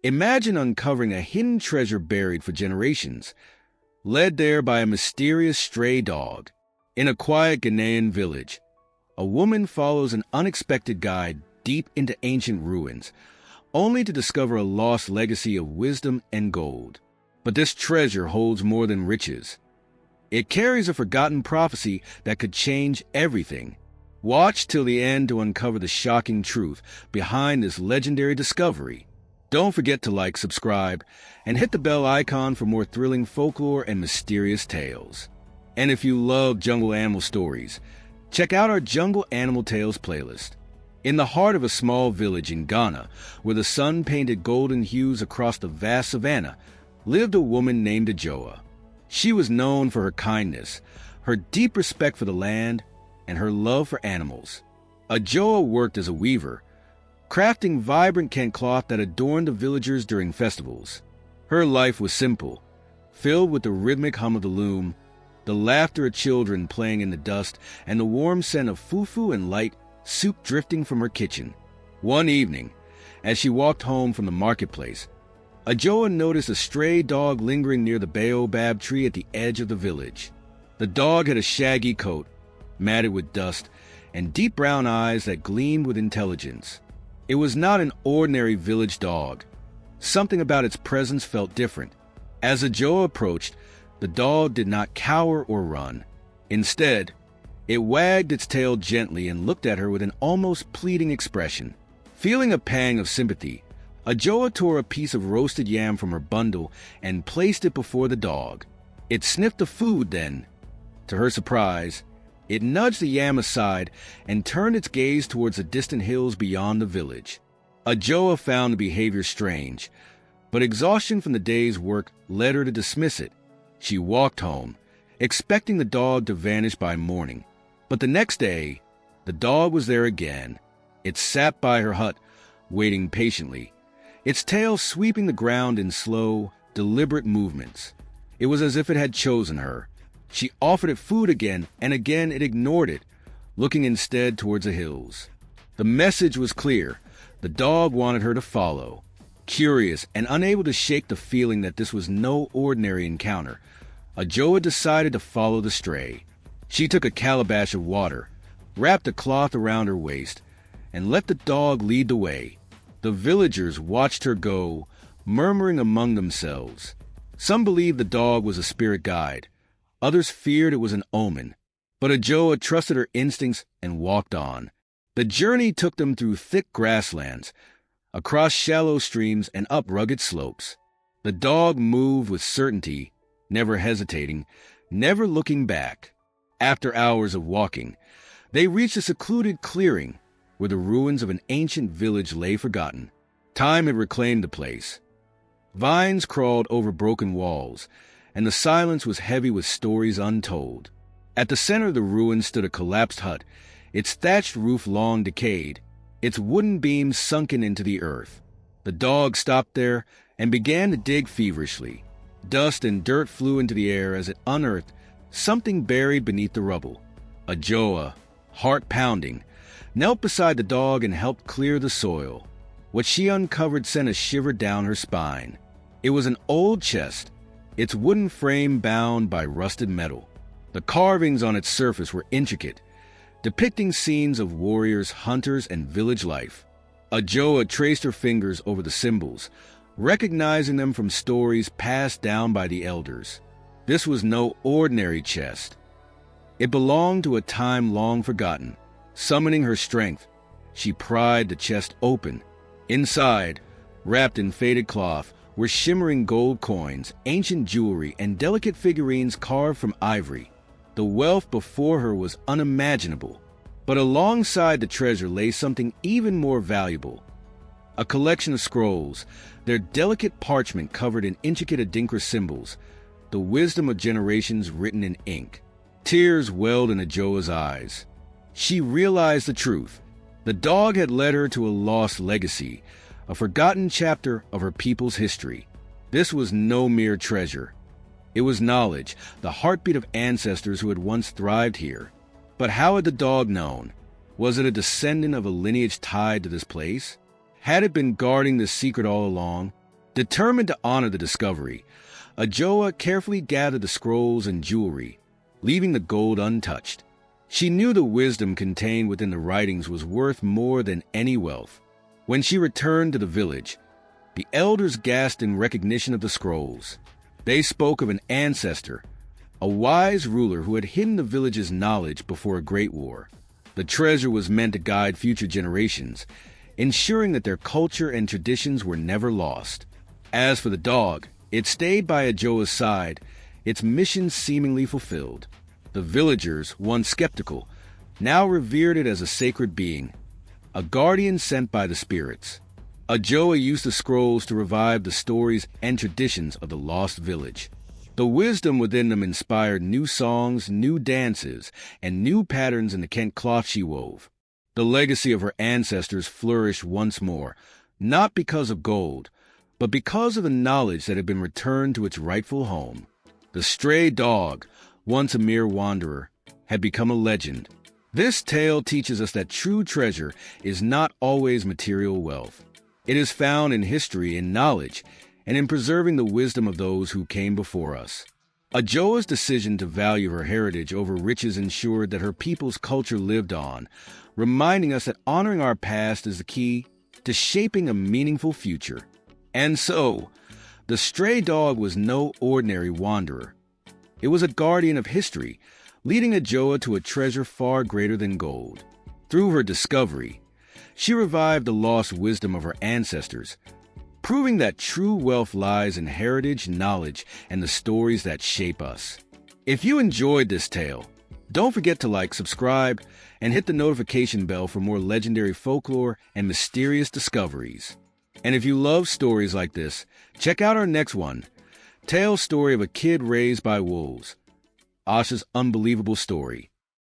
Imagine uncovering a hidden treasure buried for generations, led there by a mysterious stray dog. In a quiet Ghanaian village, a woman follows an unexpected guide deep into ancient ruins, only to discover a lost legacy of wisdom and gold. But this treasure holds more than riches. It carries a forgotten prophecy that could change everything. Watch till the end to uncover the shocking truth behind this legendary discovery. Don't forget to like, subscribe, and hit the bell icon for more thrilling folklore and mysterious tales. And if you love jungle animal stories, check out our Jungle Animal Tales playlist. In the heart of a small village in Ghana, where the sun painted golden hues across the vast savanna, lived a woman named Adjoa. She was known for her kindness, her deep respect for the land, and her love for animals. Adjoa worked as a weaver, crafting vibrant Kent cloth that adorned the villagers during festivals. Her life was simple, filled with the rhythmic hum of the loom, the laughter of children playing in the dust, and the warm scent of fufu and light soup drifting from her kitchen. One evening, as she walked home from the marketplace, Adjoa noticed a stray dog lingering near the baobab tree at the edge of the village. The dog had a shaggy coat, matted with dust, and deep brown eyes that gleamed with intelligence. It was not an ordinary village dog. Something about its presence felt different. As Adjoa approached, the dog did not cower or run. Instead, it wagged its tail gently and looked at her with an almost pleading expression. Feeling a pang of sympathy, Adjoa tore a piece of roasted yam from her bundle and placed it before the dog. It sniffed the food then. To her surprise, it nudged the yam aside and turned its gaze towards the distant hills beyond the village. Adjoa found the behavior strange, but exhaustion from the day's work led her to dismiss it. She walked home, expecting the dog to vanish by morning. But the next day, the dog was there again. It sat by her hut, waiting patiently, its tail sweeping the ground in slow, deliberate movements. It was as if it had chosen her. She offered it food again, and again it ignored it, looking instead towards the hills. The message was clear. The dog wanted her to follow. Curious and unable to shake the feeling that this was no ordinary encounter, Adjoa decided to follow the stray. She took a calabash of water, wrapped a cloth around her waist, and let the dog lead the way. The villagers watched her go, murmuring among themselves. Some believed the dog was a spirit guide. Others feared it was an omen. But Adjoa trusted her instincts and walked on. The journey took them through thick grasslands, across shallow streams and up rugged slopes. The dog moved with certainty, never hesitating, never looking back. After hours of walking, they reached a secluded clearing where the ruins of an ancient village lay forgotten. Time had reclaimed the place. Vines crawled over broken walls, and the silence was heavy with stories untold. At the center of the ruins stood a collapsed hut, its thatched roof long decayed, its wooden beams sunken into the earth. The dog stopped there and began to dig feverishly. Dust and dirt flew into the air as it unearthed something buried beneath the rubble. Adjoa, heart pounding, knelt beside the dog and helped clear the soil. What she uncovered sent a shiver down her spine. It was an old chest, its wooden frame bound by rusted metal. The carvings on its surface were intricate, depicting scenes of warriors, hunters, and village life. Adjoa traced her fingers over the symbols, recognizing them from stories passed down by the elders. This was no ordinary chest. It belonged to a time long forgotten. Summoning her strength, she pried the chest open. Inside, wrapped in faded cloth, were shimmering gold coins, ancient jewelry, and delicate figurines carved from ivory. The wealth before her was unimaginable. But alongside the treasure lay something even more valuable. A collection of scrolls, their delicate parchment covered in intricate Adinkra symbols, the wisdom of generations written in ink. Tears welled in Adjoa's eyes. She realized the truth. The dog had led her to a lost legacy, a forgotten chapter of her people's history. This was no mere treasure. It was knowledge, the heartbeat of ancestors who had once thrived here. But how had the dog known? Was it a descendant of a lineage tied to this place? Had it been guarding this secret all along? Determined to honor the discovery, Ajoa carefully gathered the scrolls and jewelry, leaving the gold untouched. She knew the wisdom contained within the writings was worth more than any wealth. When she returned to the village, the elders gasped in recognition of the scrolls. They spoke of an ancestor, a wise ruler who had hidden the village's knowledge before a great war. The treasure was meant to guide future generations, ensuring that their culture and traditions were never lost. As for the dog, it stayed by Ajoa's side, its mission seemingly fulfilled. The villagers, once skeptical, now revered it as a sacred being, a guardian sent by the spirits. Ajoa used the scrolls to revive the stories and traditions of the lost village. The wisdom within them inspired new songs, new dances, and new patterns in the Kent cloth she wove. The legacy of her ancestors flourished once more, not because of gold, but because of the knowledge that had been returned to its rightful home. The stray dog, once a mere wanderer, had become a legend. This tale teaches us that true treasure is not always material wealth. It is found in history and knowledge, and in preserving the wisdom of those who came before us. Ajoa's decision to value her heritage over riches ensured that her people's culture lived on, reminding us that honoring our past is the key to shaping a meaningful future. And so, the stray dog was no ordinary wanderer. It was a guardian of history, leading Ajoa to a treasure far greater than gold. Through her discovery, she revived the lost wisdom of her ancestors, proving that true wealth lies in heritage, knowledge, and the stories that shape us. If you enjoyed this tale, don't forget to like, subscribe, and hit the notification bell for more legendary folklore and mysterious discoveries. And if you love stories like this, check out our next one, Tale's story of a kid raised by wolves. Asha's unbelievable story.